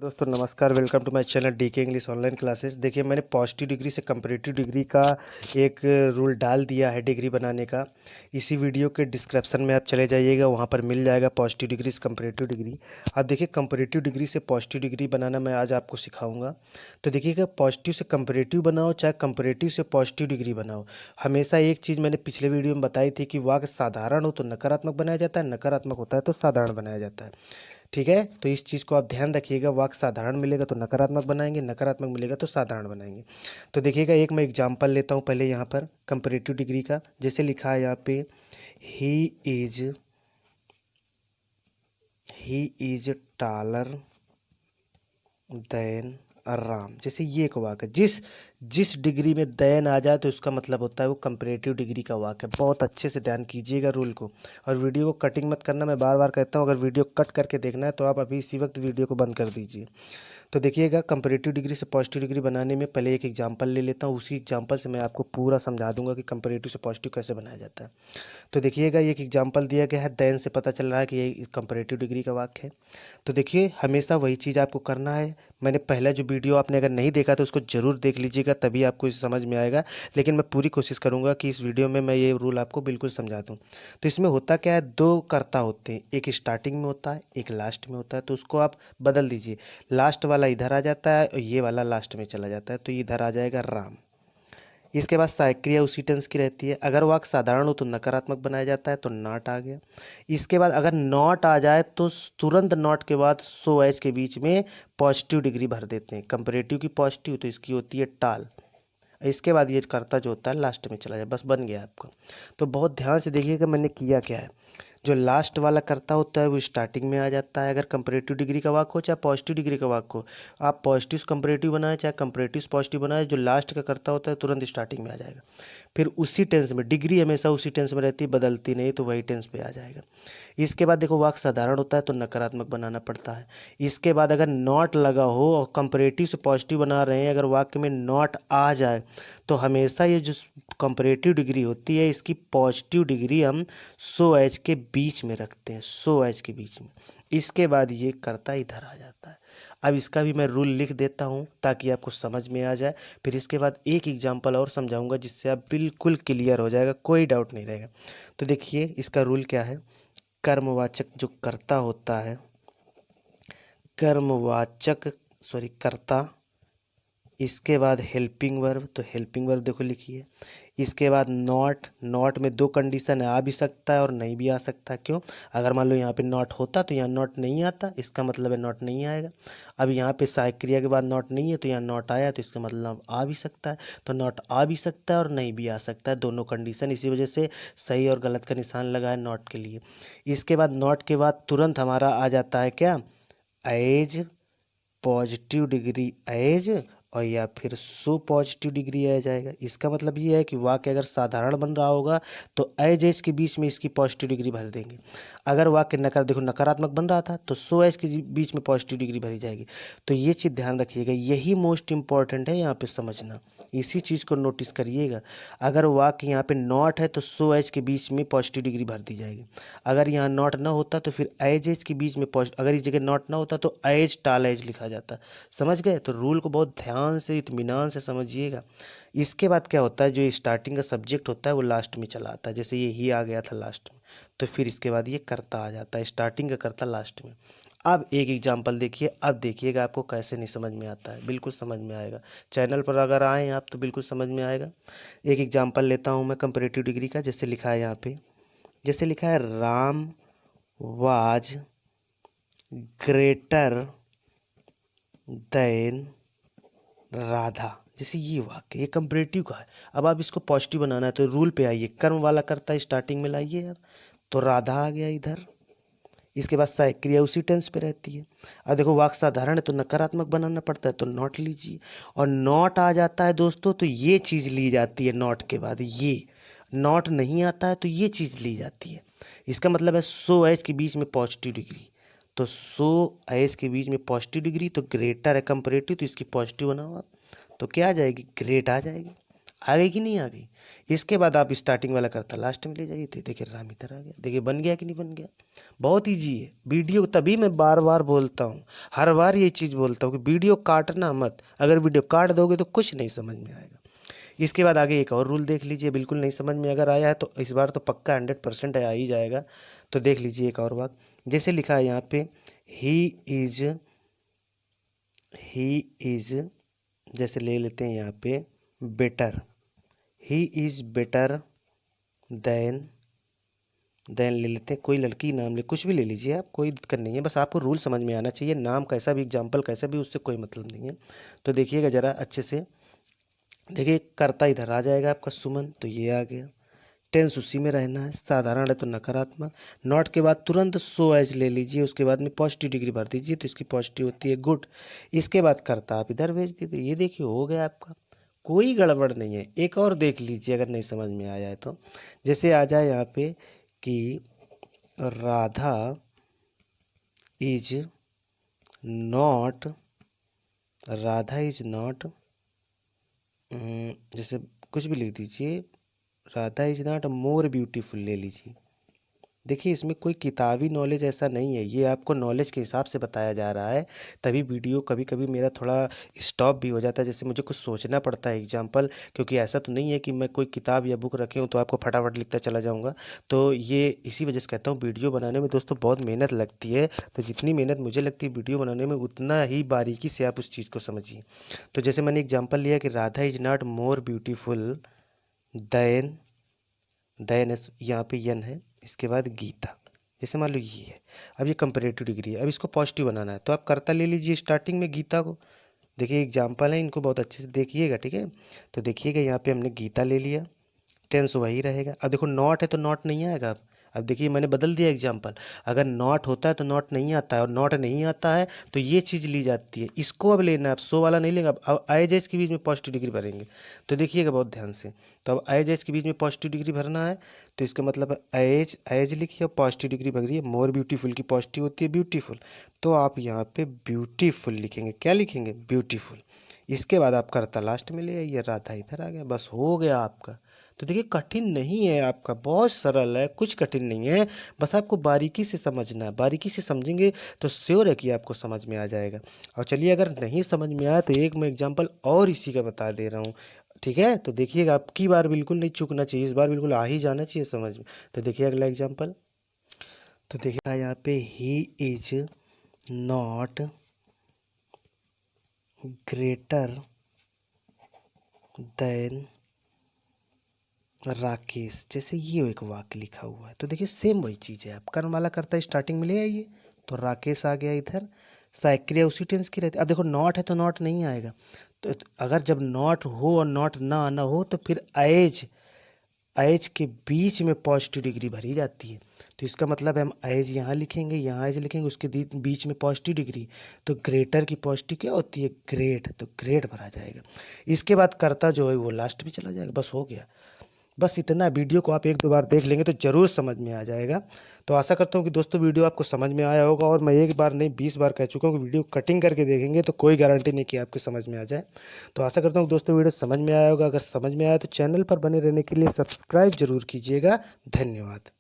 दोस्तों नमस्कार, welcome to my channel DK English online classes. देखिए, मैंने पॉजिटिव डिग्री से कंपैरेटिव डिग्री का एक रूल डाल दिया है डिग्री बनाने का। इसी वीडियो के डिस्क्रिप्शन में आप चले जाइएगा, वहाँ पर मिल जाएगा पॉजिटिव डिग्री से कंपैरेटिव डिग्री। अब देखिए, कंपैरेटिव डिग्री से पॉजिटिव डिग्री बनाना मैं आज आपको सिखाऊंगा। तो देखिएगा, पॉजिटिव से कंपैरेटिव बनाओ चाहे कंपैरेटिव से पॉजिटिव डिग्री बनाओ, हमेशा एक चीज़ मैंने पिछले वीडियो में बताई थी कि वाक्य साधारण हो तो नकारात्मक बनाया जाता है, नकारात्मक होता है तो साधारण बनाया जाता है। ठीक है, तो इस चीज़ को आप ध्यान रखिएगा। वाक्य साधारण मिलेगा तो नकारात्मक बनाएंगे, नकारात्मक मिलेगा तो साधारण बनाएंगे। तो देखिएगा, एक मैं एग्जांपल लेता हूँ पहले यहाँ पर कंपैरेटिव डिग्री का। जैसे लिखा है यहाँ पे, he is taller than Ram. जैसे ये एक वाक्य, जिस डिग्री में देन आ जाए तो इसका मतलब होता है वो कंपैरेटिव डिग्री का वाक्य है। बहुत अच्छे से ध्यान कीजिएगा रूल को, और वीडियो को कटिंग मत करना। मैं बार बार कहता हूँ, अगर वीडियो कट करके देखना है तो आप अभी इसी वक्त वीडियो को बंद कर दीजिए। तो देखिएगा, कंपैरेटिव डिग्री से पॉजिटिव डिग्री बनाने में पहले एक एग्जांपल ले लेता हूँ। उसी एग्जांपल से मैं आपको पूरा समझा दूंगा कि कंपैरेटिव से पॉजिटिव कैसे बनाया जाता है। तो देखिएगा, एक एग्जांपल दिया गया है, देन से पता चल रहा है कि ये कंपैरेटिव डिग्री का वाक्य है। तो देखिए, हमेशा वही चीज़ आपको करना है। मैंने पहला जो वीडियो आपने अगर नहीं देखा तो उसको ज़रूर देख लीजिएगा, तभी आपको इसे समझ में आएगा। लेकिन मैं पूरी कोशिश करूँगा कि इस वीडियो में मैं ये रूल आपको बिल्कुल समझा दूँ। तो इसमें होता क्या है, दो कर्ता होते हैं, एक स्टार्टिंग में होता है, एक लास्ट में होता है। तो उसको आप बदल दीजिए, लास्ट वाला इधर आ जाता है और ये वाला लास्ट में चला जाता है, तो इधर आ जाएगा राम। इसके बाद सहायक क्रिया उसी टेंस की रहती है। अगर वाक्य साधारण हो तो नकारात्मक बनाया जाता है, तो नॉट आ गया। इसके बाद अगर नॉट आ जाए तो तुरंत नॉट के बाद सो एच के बीच में पॉजिटिव डिग्री भर देते हैं। कंपैरेटिव की पॉजिटिव, तो इसकी होती है टाल। इसके बाद ये कर्ता जो होता है लास्ट में चला जाए, बस बन गया आपका। तो बहुत ध्यान से देखिएगा मैंने किया क्या है। जो लास्ट वाला कर्ता होता है वो स्टार्टिंग में आ जाता है, अगर कंपैरेटिव डिग्री का वाक्य हो चाहे पॉजिटिव डिग्री का वाक्य हो। आप पॉजिटिव से कंपैरेटिव बनाए चाहे कंपैरेटिव से पॉजिटिव बनाए, जो लास्ट का कर्ता होता है तुरंत स्टार्टिंग में आ जाएगा। फिर उसी टेंस में, डिग्री हमेशा उसी टेंस में रहती है, बदलती नहीं, तो वही टेंस पे आ जाएगा। इसके बाद देखो, वाक्य साधारण होता है तो नकारात्मक बनाना पड़ता है। इसके बाद अगर नॉट लगा हो और कंपैरेटिव से पॉजिटिव बना रहे हैं, अगर वाक्य में नॉट आ जाए तो हमेशा ये जो कंपैरेटिव डिग्री होती है इसकी पॉजिटिव डिग्री हम सो एच के बीच में रखते हैं, सो एच के बीच में। इसके बाद ये कर्ता इधर आ जाता है। अब इसका भी मैं रूल लिख देता हूँ ताकि आपको समझ में आ जाए। फिर इसके बाद एक एग्जांपल और समझाऊंगा जिससे आप बिल्कुल क्लियर हो जाएगा, कोई डाउट नहीं रहेगा। तो देखिए, इसका रूल क्या है। कर्मवाचक जो कर्ता होता है, कर्ता, इसके बाद हेल्पिंग वर्ब, तो हेल्पिंग वर्ब देखो लिखिए। इसके बाद नॉट में दो कंडीशन है, आ भी सकता है और नहीं भी आ सकता। क्यों? अगर मान लो यहाँ पे नॉट होता तो यहाँ नॉट नहीं आता, इसका मतलब है नॉट नहीं आएगा। अब यहाँ पे सहायक क्रिया के बाद नॉट नहीं है तो यहाँ नॉट आया, तो इसका मतलब आ भी सकता है। तो नॉट आ भी सकता है और नहीं भी आ सकता है, दोनों कंडीशन। इसी वजह से सही और गलत का निशान लगा है नॉट के लिए। इसके बाद नॉट के बाद तुरंत हमारा आ जाता है क्या, एज पॉजिटिव डिग्री, एज, और या फिर सो पॉजिटिव डिग्री आ जाएगा। इसका मतलब ये है कि वाक्य अगर साधारण बन रहा होगा तो एज के बीच में इसकी पॉजिटिव डिग्री भर देंगे। अगर वाक्य देखो नकारात्मक बन रहा था तो सो एज के बीच में पॉजिटिव डिग्री भरी जाएगी। तो ये चीज़ ध्यान रखिएगा, यही मोस्ट इंपॉर्टेंट है यहाँ पे समझना। इसी चीज़ को नोटिस करिएगा। अगर वाक्य यहाँ पे नॉट है तो सो एज के बीच में पॉजिटिव डिग्री भर दी जाएगी। अगर यहाँ नॉट ना होता तो फिर एज के बीच में अगर इस जगह नॉट ना होता तो एज टाल एज लिखा जाता। समझ गए? तो रूल को बहुत ध्यान से इत्मीनान से समझिएगा। इसके बाद क्या होता है, जो स्टार्टिंग का सब्जेक्ट होता है वो लास्ट में चला आता है। जैसे ये ही आ गया था लास्ट में, तो फिर इसके बाद ये कर्ता आ जाता है, स्टार्टिंग का कर्ता लास्ट में। अब एक एग्जांपल देखिए, अब देखिएगा आपको कैसे नहीं समझ में आता है, बिल्कुल समझ में आएगा। चैनल पर अगर आए आप तो बिल्कुल समझ में आएगा। एक एग्जांपल लेता हूँ मैं कंपैरेटिव डिग्री का। जैसे लिखा है यहाँ पे, जैसे लिखा है, Ram was greater than Radha. जैसे ये वाक्य, ये कंपैरेटिव का है। अब आप इसको पॉजिटिव बनाना है तो रूल पे आइए, कर्म वाला कर्ता स्टार्टिंग में लाइए। अब तो राधा आ गया इधर। इसके बाद सहायक क्रिया उसी टेंस पे रहती है। अब देखो, वाक्य साधारण है तो नकारात्मक बनाना पड़ता है, तो नॉट लीजिए। और नॉट आ जाता है दोस्तों तो ये चीज़ ली जाती है नॉट के बाद। ये नॉट नहीं आता है तो ये चीज़ ली जाती है। इसका मतलब है सो एच के बीच में पॉजिटिव डिग्री, तो सो एच के बीच में पॉजिटिव डिग्री, तो ग्रेटर है कंपैरेटिव, तो इसकी पॉजिटिव बनाओ आप, तो क्या आ जाएगी, ग्रेट आ जाएगी। आ गई कि नहीं आ गई। इसके बाद आप स्टार्टिंग वाला करता लास्ट में ले जाइए, तो देखिए राम इधर आ गया। देखिए बन गया कि नहीं बन गया। बहुत ईजी है वीडियो, तभी मैं बार बार बोलता हूँ, हर बार ये चीज़ बोलता हूँ कि वीडियो काटना मत। अगर वीडियो काट दोगे तो कुछ नहीं समझ में आएगा। इसके बाद आगे एक और रूल देख लीजिए, बिल्कुल नहीं समझ में अगर आया है तो इस बार तो पक्का 100% आ ही जाएगा। तो देख लीजिए एक और बात, जैसे लिखा है यहाँ पे ही इज़, जैसे ले लेते हैं यहाँ पे better, he is better than ले लेते हैं, कोई लड़की नाम ले, कुछ भी ले लीजिए आप, कोई दिक्कत नहीं है, बस आपको रूल समझ में आना चाहिए। नाम कैसा भी, एग्जाम्पल कैसा भी, उससे कोई मतलब नहीं है। तो देखिएगा ज़रा अच्छे से, देखिए कर्ता इधर आ जाएगा आपका सुमन, तो ये आ गया। टेंस उसी में रहना है, साधारण है तो नकारात्मक। नॉट के बाद तुरंत सो एज ले लीजिए, उसके बाद में पॉजिटिव डिग्री भर दीजिए, तो इसकी पॉजिटिव होती है गुड। इसके बाद कर्ता आप इधर भेज दीजिए, ये देखिए हो गया आपका, कोई गड़बड़ नहीं है। एक और देख लीजिए अगर नहीं समझ में आया है तो, जैसे आ जाए यहाँ पे कि राधा इज नॉट, जैसे कुछ भी लिख दीजिए, Radha is not more beautiful ले लीजिए। देखिए इसमें कोई किताबी नॉलेज ऐसा नहीं है, ये आपको नॉलेज के हिसाब से बताया जा रहा है। तभी वीडियो कभी कभी मेरा थोड़ा स्टॉप भी हो जाता है, जैसे मुझे कुछ सोचना पड़ता है एग्जाम्पल, क्योंकि ऐसा तो नहीं है कि मैं कोई किताब या बुक रखे हूँ तो आपको फटाफट लिखता चला जाऊँगा। तो ये इसी वजह से कहता हूँ, वीडियो बनाने में दोस्तों बहुत मेहनत लगती है। तो जितनी मेहनत मुझे लगती है वीडियो बनाने में, उतना ही बारीकी से आप उस चीज़ को समझिए। तो जैसे मैंने एग्जाम्पल लिया कि Radha is not more beautiful then, यहाँ पे यन है, इसके बाद गीता, जैसे मान लो ये है। अब ये कंपैरेटिव डिग्री है, अब इसको पॉजिटिव बनाना है, तो आप कर्ता ले लीजिए स्टार्टिंग में गीता को। देखिए एग्जाम्पल है, इनको बहुत अच्छे से देखिएगा, ठीक है। तो देखिएगा यहाँ पे हमने गीता ले लिया, टेंस वही रहेगा। अब देखो नॉट है तो नॉट नहीं आएगा। अब देखिए मैंने बदल दिया एग्जाम्पल, अगर नॉट होता है तो नॉट नहीं आता है, और नॉट नहीं आता है तो ये चीज़ ली जाती है। इसको अब लेना है, अब सो वाला नहीं लेंगे, अब आई जेस के बीच में पॉजिटिव डिग्री भरेंगे। तो देखिएगा बहुत ध्यान से, तो अब आई जेस के बीच में पॉजिटिव डिग्री भरना है, तो इसका मतलब एज लिखिए और पॉजिटिव डिग्री भरिए। मोर ब्यूटीफुल की पॉजिटिव होती है ब्यूटीफुल, तो आप यहाँ पे ब्यूटीफुल लिखेंगे। क्या लिखेंगे? ब्यूटीफुल। इसके बाद आप कर्ता लास्ट में ले आइए, राधा इधर आ गया, बस हो गया आपका। तो देखिए कठिन नहीं है आपका, बहुत सरल है, कुछ कठिन नहीं है, बस आपको बारीकी से समझना है। बारीकी से समझेंगे तो श्योर है कि आपको समझ में आ जाएगा। और चलिए अगर नहीं समझ में आया तो एक मैं एग्जांपल और इसी का बता दे रहा हूँ, ठीक है। तो देखिएगा अब की बार बिल्कुल नहीं चूकना चाहिए, इस बार बिल्कुल आ ही जाना चाहिए समझ में। तो देखिए अगला एग्जाम्पल, तो देखिए यहाँ पे he is not greater than Rakesh, जैसे ये एक वाक्य लिखा हुआ है। तो देखिए सेम वही चीज़ है, आप कर्म वाला करता है स्टार्टिंग में ले आइए, तो राकेश आ गया इधर, सहायक क्रिया उसी टेंस की रहती है। अब देखो नॉट है तो नॉट नहीं आएगा, तो अगर जब नॉट हो और नॉट ना आना हो तो फिर एज के बीच में पॉजिटिव डिग्री भरी जाती है। तो इसका मतलब है हम एज यहाँ लिखेंगे, यहाँ एज लिखेंगे, उसके बीच में पॉजिटिव डिग्री, तो ग्रेटर की पॉजिटिव क्या होती है? ग्रेट, तो ग्रेट भरा जाएगा। इसके बाद कर्ता जो है वो लास्ट में चला जाएगा, बस हो गया। बस इतना, वीडियो को आप एक दो बार देख लेंगे तो ज़रूर समझ में आ जाएगा। तो आशा करता हूँ कि दोस्तों वीडियो आपको समझ में आया होगा, और मैं एक बार नहीं 20 बार कह चुका हूँ कि वीडियो कटिंग करके देखेंगे तो कोई गारंटी नहीं कि आपको समझ में आ जाए। तो आशा करता हूँ दोस्तों वीडियो समझ में आया होगा। अगर समझ में आया तो चैनल पर बने रहने के लिए सब्सक्राइब जरूर कीजिएगा। धन्यवाद।